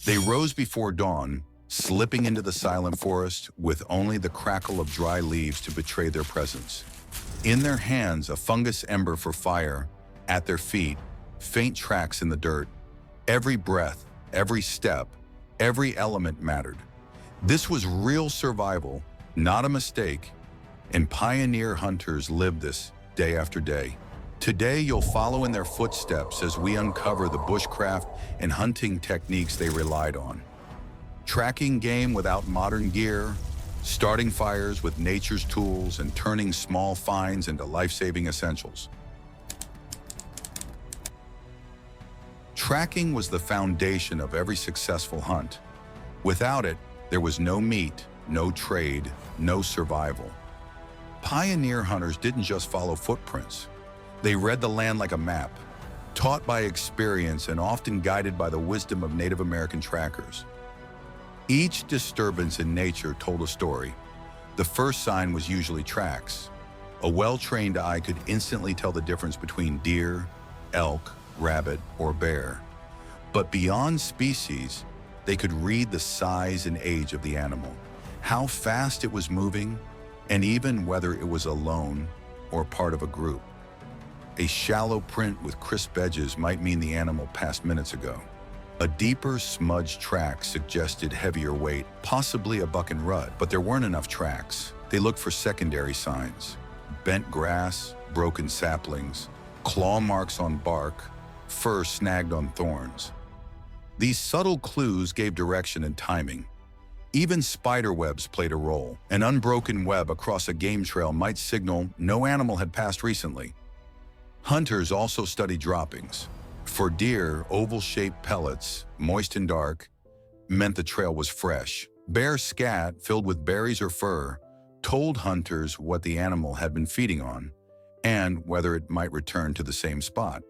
They rose before dawn, slipping into the silent forest with only the crackle of dry leaves to betray their presence. In their hands, a fungus ember for fire. At their feet, faint tracks in the dirt. Every breath, every step, every element mattered. This was real survival, not a mistake, and pioneer hunters lived this day after day. Today, you'll follow in their footsteps as we uncover the bushcraft and hunting techniques they relied on. Tracking game without modern gear, starting fires with nature's tools, and turning small finds into life-saving essentials. Tracking was the foundation of every successful hunt. Without it, there was no meat, no trade, no survival. Pioneer hunters didn't just follow footprints. They read the land like a map, taught by experience and often guided by the wisdom of Native American trackers. Each disturbance in nature told a story. The first sign was usually tracks. A well-trained eye could instantly tell the difference between deer, elk, rabbit, or bear. But beyond species, they could read the size and age of the animal, how fast it was moving, and even whether it was alone or part of a group. A shallow print with crisp edges might mean the animal passed minutes ago. A deeper, smudged track suggested heavier weight, possibly a buck and rut, but there weren't enough tracks. They looked for secondary signs: bent grass, broken saplings, claw marks on bark, fur snagged on thorns. These subtle clues gave direction and timing. Even spider webs played a role. An unbroken web across a game trail might signal no animal had passed recently. Hunters also studied droppings. For deer, oval-shaped pellets, moist and dark, meant the trail was fresh. Bear scat, filled with berries or fur, told hunters what the animal had been feeding on and whether it might return to the same spot.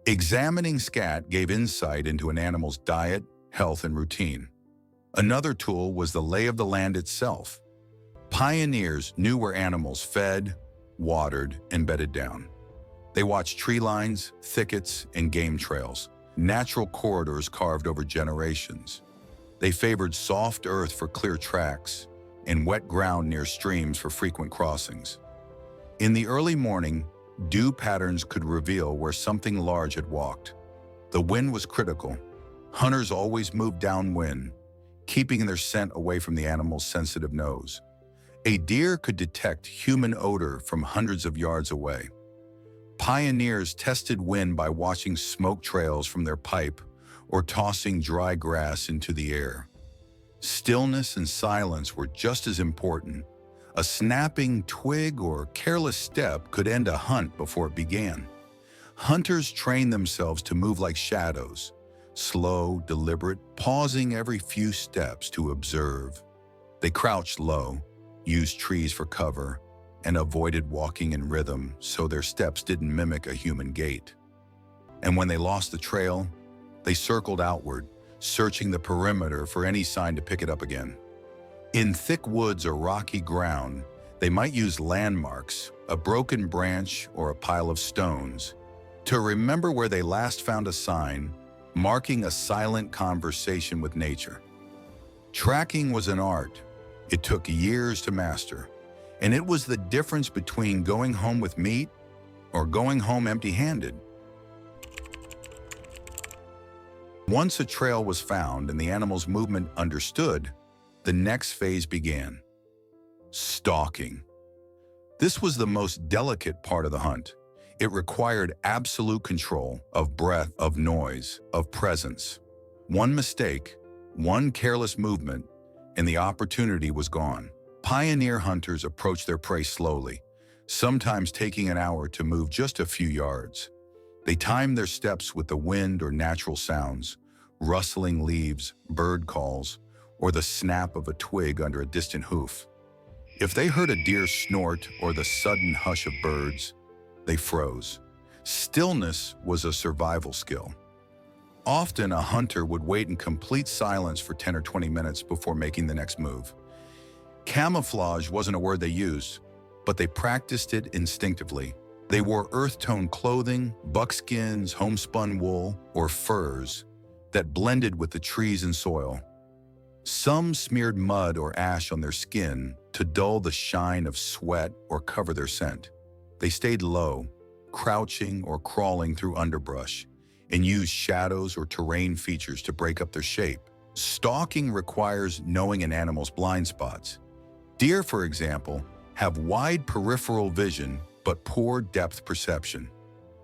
Examining scat gave insight into an animal's diet, health, and routine. Another tool was the lay of the land itself. Pioneers knew where animals fed, watered, and bedded down. They watched tree lines, thickets, and game trails, natural corridors carved over generations. They favored soft earth for clear tracks and wet ground near streams for frequent crossings. In the early morning, dew patterns could reveal where something large had walked. The wind was critical. Hunters always moved downwind, keeping their scent away from the animal's sensitive nose. A deer could detect human odor from hundreds of yards away. Pioneers tested wind by watching smoke trails from their pipe or tossing dry grass into the air. Stillness and silence were just as important. A snapping twig or careless step could end a hunt before it began. Hunters trained themselves to move like shadows, slow, deliberate, pausing every few steps to observe. They crouched low, used trees for cover, and avoided walking in rhythm so their steps didn't mimic a human gait. And when they lost the trail, they circled outward, searching the perimeter for any sign to pick it up again. In thick woods or rocky ground, they might use landmarks, a broken branch or a pile of stones, to remember where they last found a sign, marking a silent conversation with nature. Tracking was an art. It took years to master, and it was the difference between going home with meat or going home empty-handed. Once a trail was found and the animal's movement understood, the next phase began: stalking. This was the most delicate part of the hunt. It required absolute control of breath, of noise, of presence. One mistake, one careless movement, and the opportunity was gone. Pioneer hunters approached their prey slowly, sometimes taking an hour to move just a few yards. They timed their steps with the wind or natural sounds, rustling leaves, bird calls, or the snap of a twig under a distant hoof. If they heard a deer snort or the sudden hush of birds, they froze. Stillness was a survival skill. Often a hunter would wait in complete silence for 10 or 20 minutes before making the next move. Camouflage wasn't a word they used, but they practiced it instinctively. They wore earth-tone clothing, buckskins, homespun wool, or furs. that blended with the trees and soil. Some smeared mud or ash on their skin to dull the shine of sweat or cover their scent. They stayed low, crouching or crawling through underbrush, and used shadows or terrain features to break up their shape. Stalking requires knowing an animal's blind spots. Deer, for example, have wide peripheral vision but poor depth perception.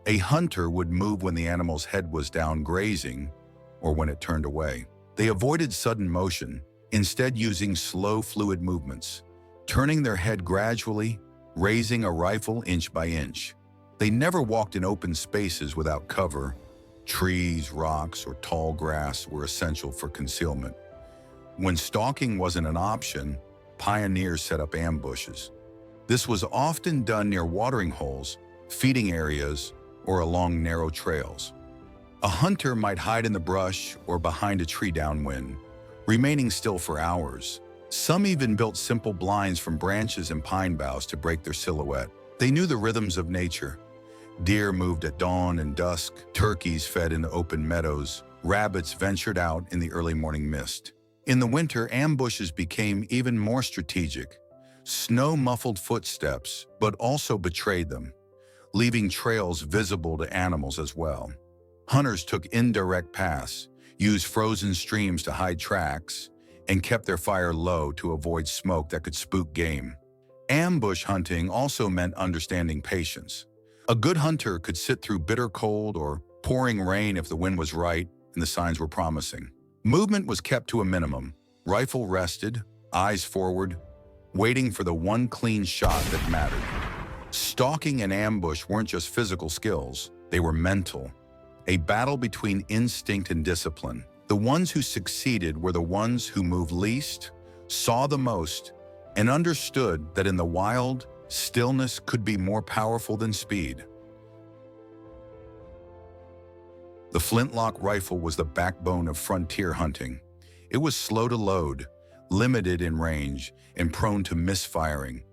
A hunter would move when the animal's head was down grazing or when it turned away. They avoided sudden motion, instead using slow, fluid movements, turning their head gradually, raising a rifle inch by inch. They never walked in open spaces without cover. Trees, rocks, or tall grass were essential for concealment. When stalking wasn't an option, pioneers set up ambushes. This was often done near watering holes, feeding areas, or along narrow trails. A hunter might hide in the brush or behind a tree downwind, remaining still for hours. Some even built simple blinds from branches and pine boughs to break their silhouette. They knew the rhythms of nature. Deer moved at dawn and dusk, turkeys fed in the open meadows, rabbits ventured out in the early morning mist. In the winter, ambushes became even more strategic. Snow muffled footsteps, but also betrayed them, leaving trails visible to animals as well. Hunters took indirect paths, used frozen streams to hide tracks, and kept their fire low to avoid smoke that could spook game. Ambush hunting also meant understanding patience. A good hunter could sit through bitter cold or pouring rain if the wind was right and the signs were promising. Movement was kept to a minimum, rifle rested, eyes forward, waiting for the one clean shot that mattered. Stalking and ambush weren't just physical skills, they were mental. A battle between instinct and discipline. The ones who succeeded were the ones who moved least, saw the most, and understood that in the wild, stillness could be more powerful than speed. The flintlock rifle was the backbone of frontier hunting. It was slow to load, limited in range, and prone to misfiring.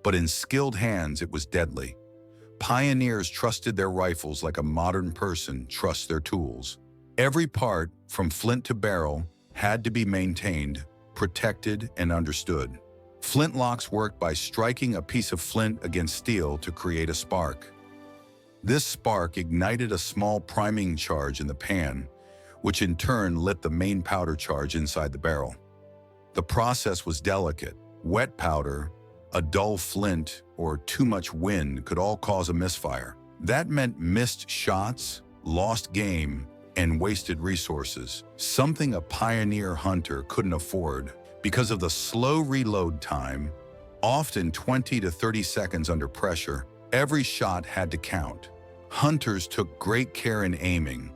But in skilled hands, it was deadly. Pioneers trusted their rifles like a modern person trusts their tools. Every part, from flint to barrel, had to be maintained, protected, and understood. Flintlocks worked by striking a piece of flint against steel to create a spark. This spark ignited a small priming charge in the pan, which in turn lit the main powder charge inside the barrel. The process was delicate. Wet powder, a dull flint, or too much wind could all cause a misfire. That meant missed shots, lost game, and wasted resources, something a pioneer hunter couldn't afford. Because of the slow reload time, often 20 to 30 seconds under pressure, every shot had to count. Hunters took great care in aiming.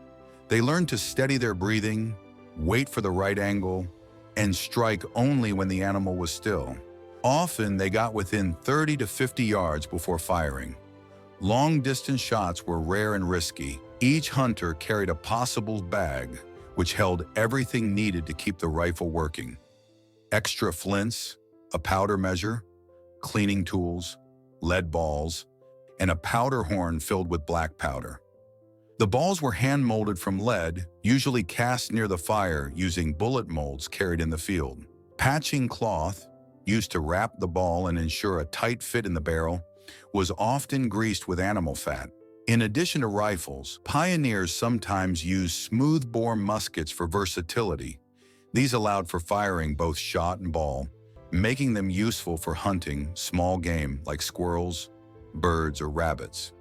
They learned to steady their breathing, wait for the right angle, and strike only when the animal was still. Often, they got within 30 to 50 yards before firing. Long-distance shots were rare and risky. Each hunter carried a possible bag, which held everything needed to keep the rifle working. Extra flints, a powder measure, cleaning tools, lead balls, and a powder horn filled with black powder. The balls were hand-molded from lead, usually cast near the fire using bullet molds carried in the field. Patching cloth, used to wrap the ball and ensure a tight fit in the barrel, was often greased with animal fat. In addition to rifles, pioneers sometimes used smooth-bore muskets for versatility. These allowed for firing both shot and ball, making them useful for hunting small game like squirrels, birds, or rabbits.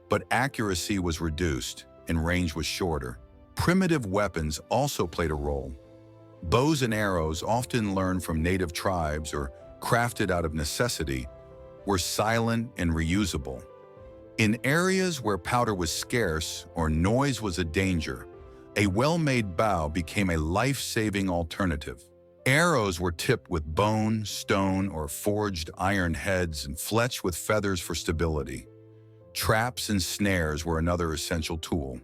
But accuracy was reduced and range was shorter. Primitive weapons also played a role. Bows and arrows, often learned from native tribes or crafted out of necessity, were silent and reusable. In areas where powder was scarce or noise was a danger, a well-made bow became a life-saving alternative. Arrows were tipped with bone, stone, or forged iron heads and fletched with feathers for stability. Traps and snares were another essential tool.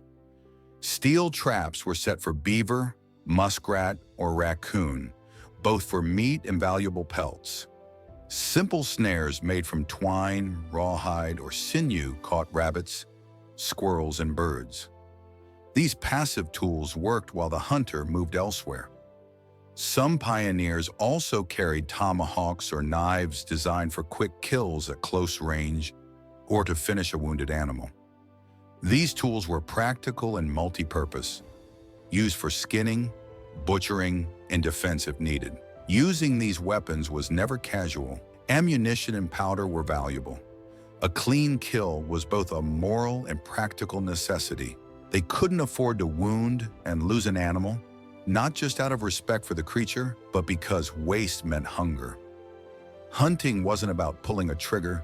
Steel traps were set for beaver, muskrat, or raccoon, both for meat and valuable pelts. Simple snares made from twine, rawhide, or sinew caught rabbits, squirrels, and birds. These passive tools worked while the hunter moved elsewhere. Some pioneers also carried tomahawks or knives designed for quick kills at close range or to finish a wounded animal. These tools were practical and multi-purpose, used for skinning, butchering, and defense if needed. Using these weapons was never casual. Ammunition and powder were valuable. A clean kill was both a moral and practical necessity. They couldn't afford to wound and lose an animal, not just out of respect for the creature, but because waste meant hunger. Hunting wasn't about pulling a trigger.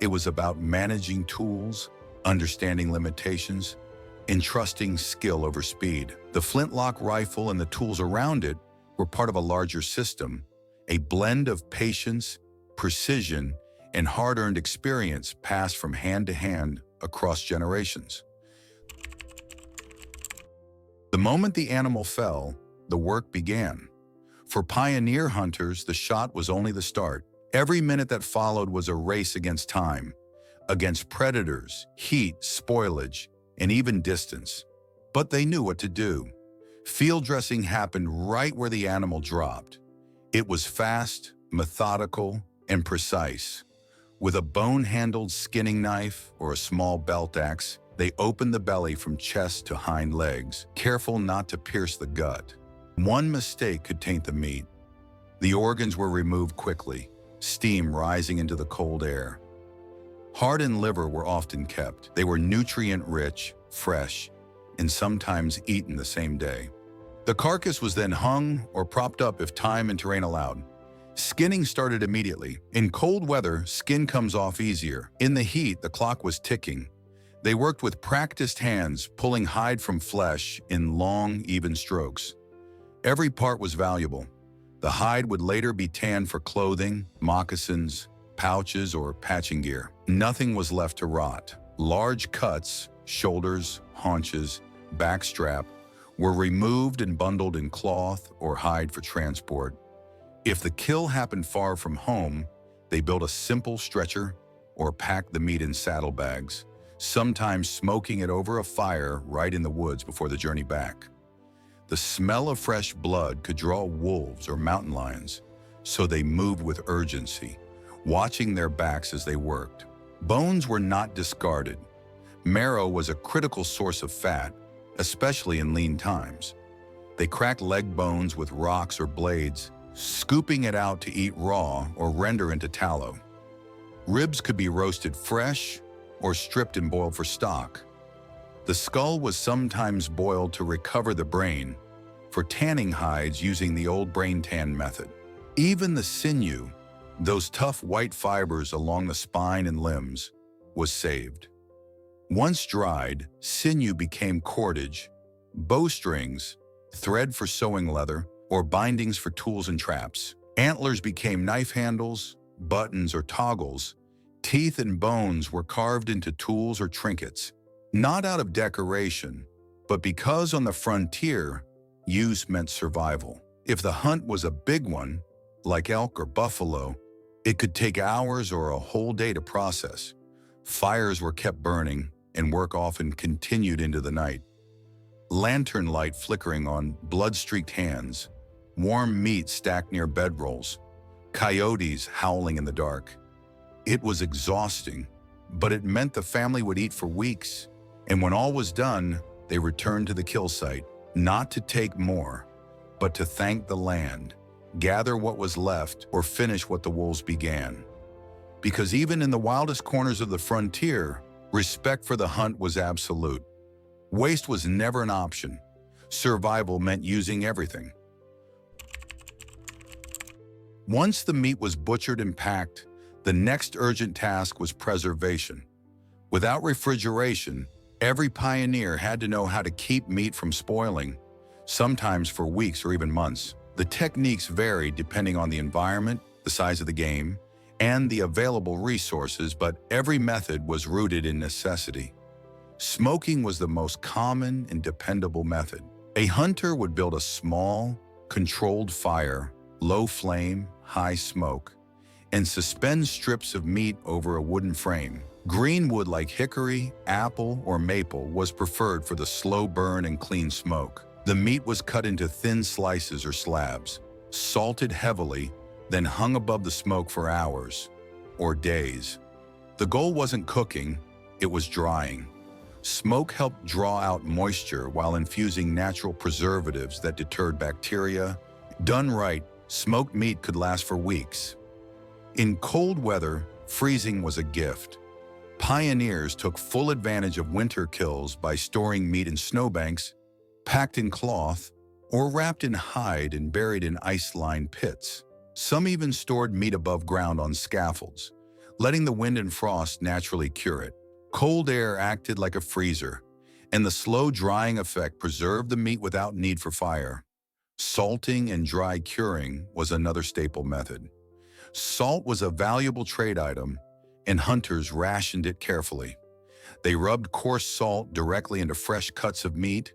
It was about managing tools, understanding limitations, and trusting skill over speed. The flintlock rifle and the tools around it were part of a larger system, a blend of patience, precision, and hard-earned experience passed from hand to hand across generations. The moment the animal fell, the work began. For pioneer hunters, the shot was only the start. Every minute that followed was a race against time, against predators, heat, spoilage, and even distance. But they knew what to do. Field dressing happened right where the animal dropped. It was fast, methodical, and precise. With a bone-handled skinning knife or a small belt axe, they opened the belly from chest to hind legs, careful not to pierce the gut. One mistake could taint the meat. The organs were removed quickly, steam rising into the cold air. Heart and liver were often kept. They were nutrient-rich, fresh, and sometimes eaten the same day. The carcass was then hung or propped up if time and terrain allowed. Skinning started immediately. In cold weather, skin comes off easier. In the heat, the clock was ticking. They worked with practiced hands, pulling hide from flesh in long, even strokes. Every part was valuable. The hide would later be tanned for clothing, moccasins, pouches, or patching gear. Nothing was left to rot. Large cuts, shoulders, haunches, backstrap, were removed and bundled in cloth or hide for transport. If the kill happened far from home, they built a simple stretcher or packed the meat in saddlebags, sometimes smoking it over a fire right in the woods before the journey back. The smell of fresh blood could draw wolves or mountain lions, so they moved with urgency, watching their backs as they worked. Bones were not discarded. Marrow was a critical source of fat, especially in lean times. They cracked leg bones with rocks or blades, scooping it out to eat raw or render into tallow. Ribs could be roasted fresh or stripped and boiled for stock. The skull was sometimes boiled to recover the brain, for tanning hides using the old brain tan method. Even the sinew, those tough white fibers along the spine and limbs, was saved. Once dried, sinew became cordage, bowstrings, thread for sewing leather, or bindings for tools and traps. Antlers became knife handles, buttons, or toggles. Teeth and bones were carved into tools or trinkets, not out of decoration, but because on the frontier, use meant survival. If the hunt was a big one, like elk or buffalo, it could take hours or a whole day to process. Fires were kept burning, and work often continued into the night. Lantern light flickering on blood-streaked hands, warm meat stacked near bedrolls, coyotes howling in the dark. It was exhausting, but it meant the family would eat for weeks, and when all was done, they returned to the kill site, not to take more, but to thank the land, gather what was left, or finish what the wolves began. Because even in the wildest corners of the frontier, respect for the hunt was absolute. Waste was never an option. Survival meant using everything. Once the meat was butchered and packed, the next urgent task was preservation. Without refrigeration, every pioneer had to know how to keep meat from spoiling, sometimes for weeks or even months. The techniques varied depending on the environment, the size of the game, and the available resources, but every method was rooted in necessity. Smoking was the most common and dependable method. A hunter would build a small, controlled fire, low flame, high smoke, and suspend strips of meat over a wooden frame. Green wood like hickory, apple, or maple was preferred for the slow burn and clean smoke. The meat was cut into thin slices or slabs, salted heavily, then hung above the smoke for hours or days. The goal wasn't cooking, it was drying. Smoke helped draw out moisture while infusing natural preservatives that deterred bacteria. Done right, smoked meat could last for weeks. In cold weather, freezing was a gift. Pioneers took full advantage of winter kills by storing meat in snowbanks, packed in cloth, or wrapped in hide and buried in ice-lined pits. Some even stored meat above ground on scaffolds, letting the wind and frost naturally cure it. Cold air acted like a freezer, and the slow drying effect preserved the meat without need for fire. Salting and dry curing was another staple method. Salt was a valuable trade item, and hunters rationed it carefully. They rubbed coarse salt directly into fresh cuts of meat,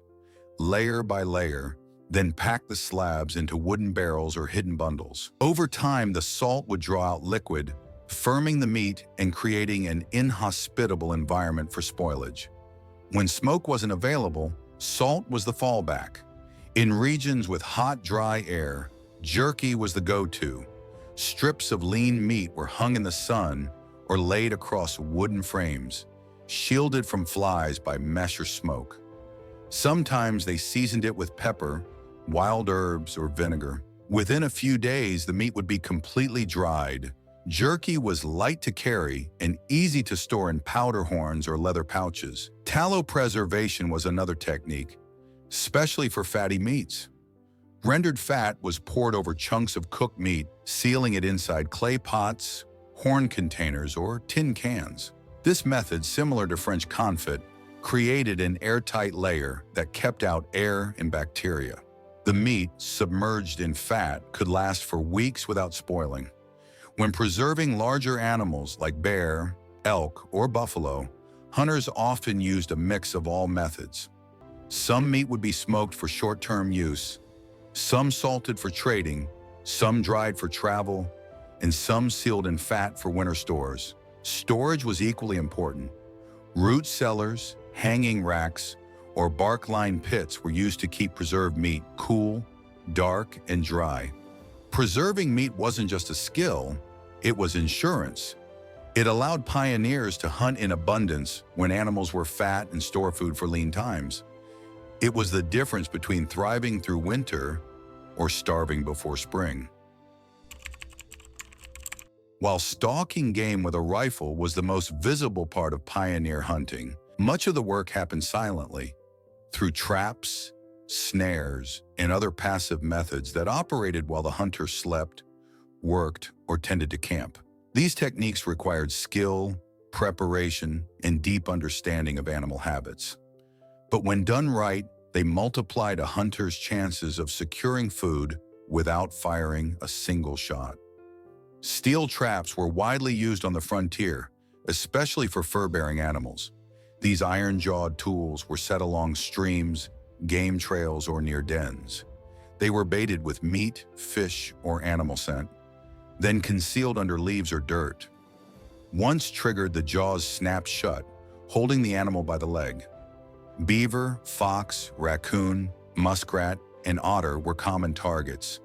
layer by layer, then packed the slabs into wooden barrels or hidden bundles. Over time, the salt would draw out liquid, firming the meat and creating an inhospitable environment for spoilage. When smoke wasn't available, salt was the fallback. In regions with hot, dry air, jerky was the go-to. Strips of lean meat were hung in the sun or laid across wooden frames, shielded from flies by mesh or smoke. Sometimes they seasoned it with pepper, wild herbs, or vinegar. Within a few days, the meat would be completely dried. Jerky was light to carry and easy to store in powder horns or leather pouches. Tallow preservation was another technique, especially for fatty meats. Rendered fat was poured over chunks of cooked meat, sealing it inside clay pots, horn containers, or tin cans. This method, similar to French confit, created an airtight layer that kept out air and bacteria. The meat, submerged in fat, could last for weeks without spoiling. When preserving larger animals like bear, elk, or buffalo, hunters often used a mix of all methods. Some meat would be smoked for short-term use, some salted for trading, some dried for travel, and some sealed in fat for winter stores. Storage was equally important. Root cellars, hanging racks, or bark-lined pits were used to keep preserved meat cool, dark, and dry. Preserving meat wasn't just a skill, it was insurance. It allowed pioneers to hunt in abundance when animals were fat and store food for lean times. It was the difference between thriving through winter or starving before spring. While stalking game with a rifle was the most visible part of pioneer hunting, much of the work happened silently, through traps, snares, and other passive methods that operated while the hunter slept, worked, or tended to camp. These techniques required skill, preparation, and deep understanding of animal habits. But when done right, they multiplied a hunter's chances of securing food without firing a single shot. Steel traps were widely used on the frontier, especially for fur-bearing animals. These iron-jawed tools were set along streams, game trails, or near dens. They were baited with meat, fish, or animal scent, then concealed under leaves or dirt. Once triggered, the jaws snapped shut, holding the animal by the leg. Beaver, fox, raccoon, muskrat, and otter were common targets,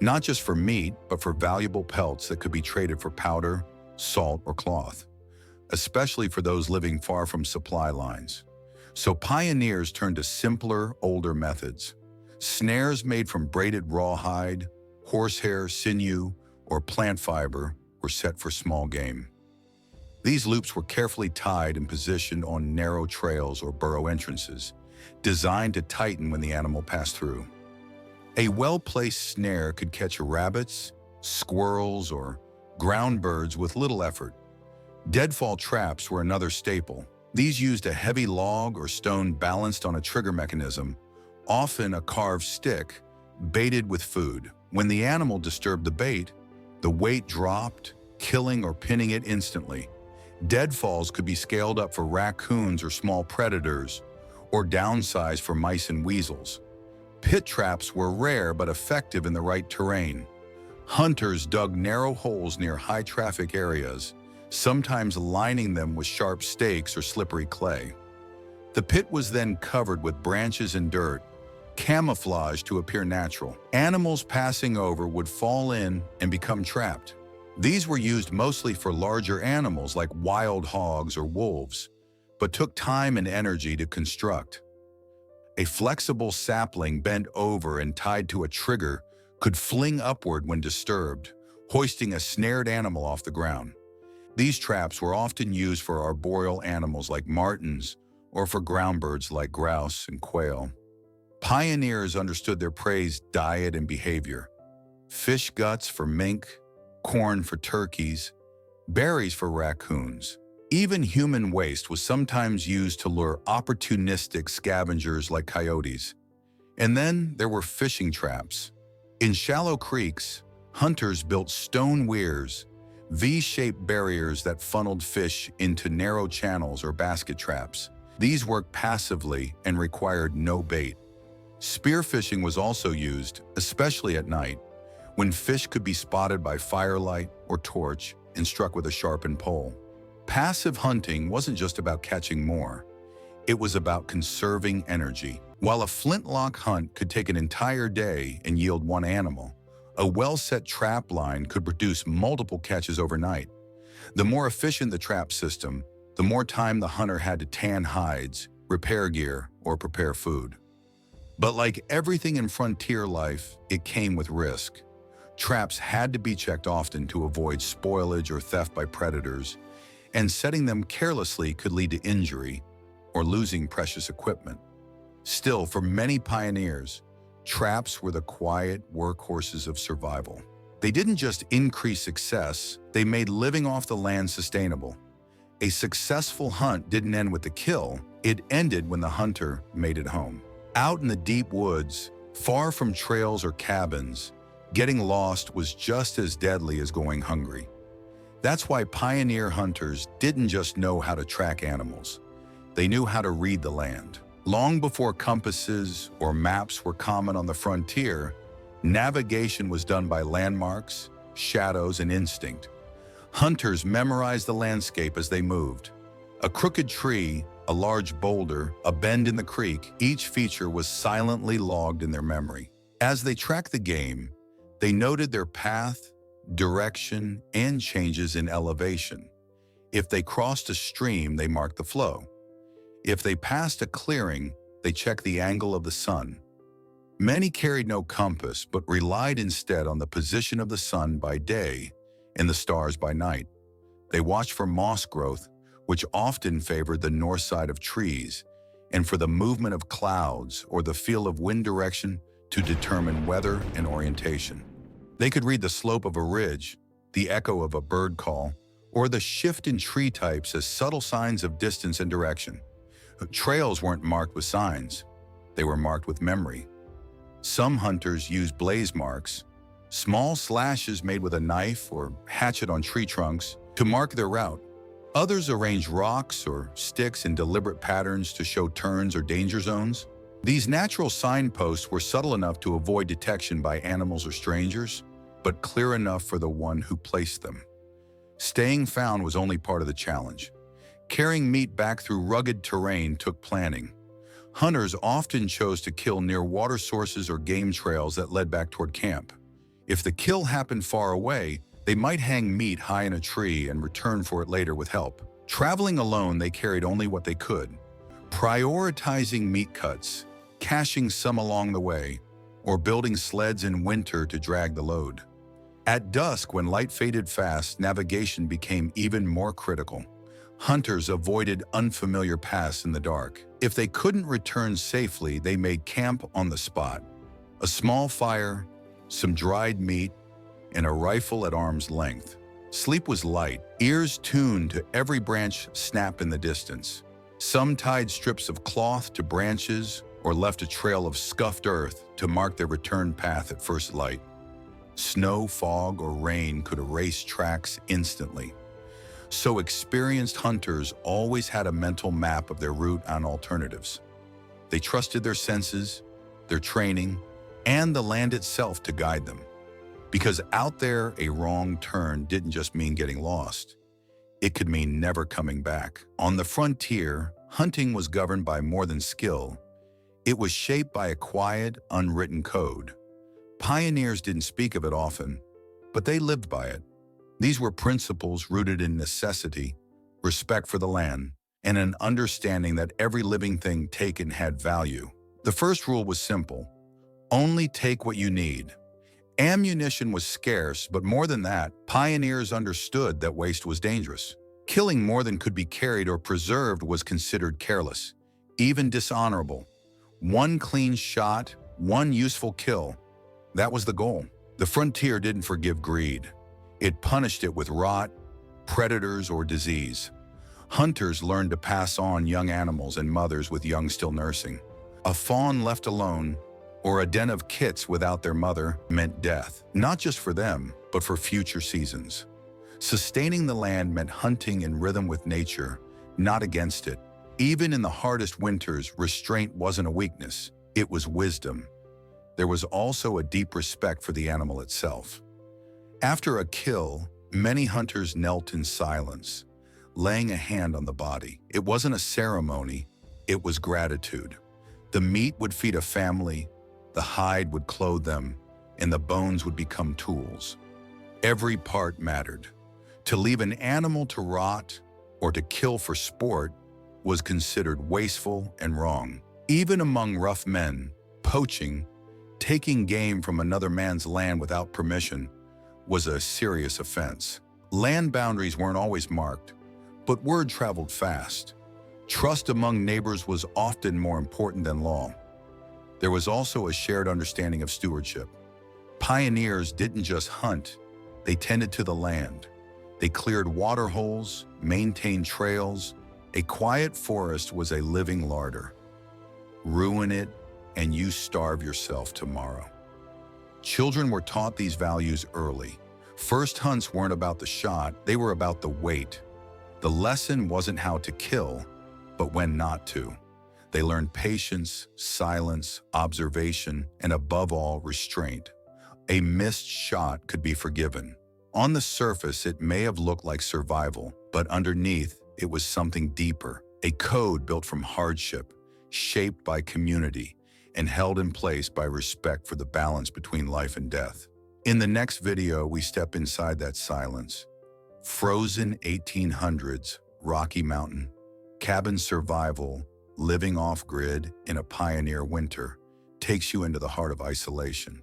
not just for meat, but for valuable pelts that could be traded for powder, salt, or cloth, especially for those living far from supply lines. So pioneers turned to simpler, older methods. Snares made from braided rawhide, horsehair, sinew, or plant fiber were set for small game. These loops were carefully tied and positioned on narrow trails or burrow entrances, designed to tighten when the animal passed through. A well-placed snare could catch rabbits, squirrels, or ground birds with little effort. Deadfall traps were another staple. These used a heavy log or stone balanced on a trigger mechanism, often a carved stick, baited with food. When the animal disturbed the bait, the weight dropped, killing or pinning it instantly. Deadfalls could be scaled up for raccoons or small predators, or downsized for mice and weasels. Pit traps were rare but effective in the right terrain. Hunters dug narrow holes near high-traffic areas, sometimes lining them with sharp stakes or slippery clay. The pit was then covered with branches and dirt, camouflaged to appear natural. Animals passing over would fall in and become trapped. These were used mostly for larger animals like wild hogs or wolves, but took time and energy to construct. A flexible sapling bent over and tied to a trigger could fling upward when disturbed, hoisting a snared animal off the ground. These traps were often used for arboreal animals like martens or for ground birds like grouse and quail. Pioneers understood their prey's diet and behavior. Fish guts for mink, corn for turkeys, berries for raccoons. Even human waste was sometimes used to lure opportunistic scavengers like coyotes. And then there were fishing traps. In shallow creeks, hunters built stone weirs, V-shaped barriers that funneled fish into narrow channels or basket traps. These worked passively and required no bait. Spearfishing was also used, especially at night, when fish could be spotted by firelight or torch and struck with a sharpened pole. Passive hunting wasn't just about catching more. It was about conserving energy. While a flintlock hunt could take an entire day and yield one animal, a well-set trap line could produce multiple catches overnight. The more efficient the trap system, the more time the hunter had to tan hides, repair gear, or prepare food. But like everything in frontier life, it came with risk. Traps had to be checked often to avoid spoilage or theft by predators, and setting them carelessly could lead to injury or losing precious equipment. Still, for many pioneers, traps were the quiet workhorses of survival. They didn't just increase success, they made living off the land sustainable. A successful hunt didn't end with the kill, it ended when the hunter made it home. Out in the deep woods, far from trails or cabins, getting lost was just as deadly as going hungry. That's why pioneer hunters didn't just know how to track animals. They knew how to read the land. Long before compasses or maps were common on the frontier, navigation was done by landmarks, shadows, and instinct. Hunters memorized the landscape as they moved. A crooked tree, a large boulder, a bend in the creek, each feature was silently logged in their memory. As they tracked the game, they noted their path, direction, and changes in elevation. If they crossed a stream, they marked the flow. If they passed a clearing, they checked the angle of the sun. Many carried no compass, but relied instead on the position of the sun by day and the stars by night. They watched for moss growth, which often favored the north side of trees, and for the movement of clouds or the feel of wind direction to determine weather and orientation. They could read the slope of a ridge, the echo of a bird call, or the shift in tree types as subtle signs of distance and direction. Trails weren't marked with signs. They were marked with memory. Some hunters used blaze marks, small slashes made with a knife or hatchet on tree trunks, to mark their route. Others arranged rocks or sticks in deliberate patterns to show turns or danger zones. These natural signposts were subtle enough to avoid detection by animals or strangers, but clear enough for the one who placed them. Staying found was only part of the challenge. Carrying meat back through rugged terrain took planning. Hunters often chose to kill near water sources or game trails that led back toward camp. If the kill happened far away, they might hang meat high in a tree and return for it later with help. Traveling alone, they carried only what they could, prioritizing meat cuts, caching some along the way, or building sleds in winter to drag the load. At dusk, when light faded fast, navigation became even more critical. Hunters avoided unfamiliar paths in the dark. If they couldn't return safely, they made camp on the spot. A small fire, some dried meat, and a rifle at arm's length. Sleep was light, ears tuned to every branch snap in the distance. Some tied strips of cloth to branches or left a trail of scuffed earth to mark their return path at first light. Snow, fog, or rain could erase tracks instantly. So experienced hunters always had a mental map of their route and alternatives. They trusted their senses, their training, and the land itself to guide them. Because out there, a wrong turn didn't just mean getting lost. it could mean never coming back. On the frontier, hunting was governed by more than skill. It was shaped by a quiet, unwritten code. Pioneers didn't speak of it often, but they lived by it. These were principles rooted in necessity, respect for the land, and an understanding that every living thing taken had value. The first rule was simple: only take what you need. Ammunition was scarce, but more than that, pioneers understood that waste was dangerous. Killing more than could be carried or preserved was considered careless, even dishonorable. One clean shot, one useful kill. That was the goal. The frontier didn't forgive greed. It punished it with rot, predators, or disease. Hunters learned to pass on young animals and mothers with young still nursing. A fawn left alone, or a den of kits without their mother, meant death, not just for them, but for future seasons. Sustaining the land meant hunting in rhythm with nature, not against it. Even in the hardest winters, restraint wasn't a weakness, it was wisdom. There was also a deep respect for the animal itself. After a kill, many hunters knelt in silence, laying a hand on the body. It wasn't a ceremony, it was gratitude. The meat would feed a family, the hide would clothe them, and the bones would become tools. Every part mattered. To leave an animal to rot or to kill for sport was considered wasteful and wrong. Even among rough men, poaching, taking game from another man's land without permission, was a serious offense. Land boundaries weren't always marked, but word traveled fast. Trust among neighbors was often more important than law. There was also a shared understanding of stewardship. Pioneers didn't just hunt, they tended to the land. They cleared water holes, maintained trails. A quiet forest was a living larder. Ruin it, and you starve yourself tomorrow. Children were taught these values early. First hunts weren't about the shot, they were about the wait. The lesson wasn't how to kill, but when not to. They learned patience, silence, observation, and above all, restraint. A missed shot could be forgiven. On the surface, it may have looked like survival, but underneath, it was something deeper. A code built from hardship, shaped by community, and held in place by respect for the balance between life and death. In the next video, we step inside that silence. Frozen 1800s, Rocky Mountain, cabin survival, living off-grid in a pioneer winter, takes you into the heart of isolation,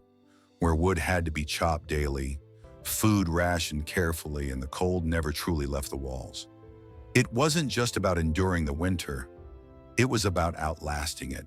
where wood had to be chopped daily, food rationed carefully, and the cold never truly left the walls. It wasn't just about enduring the winter, it was about outlasting it.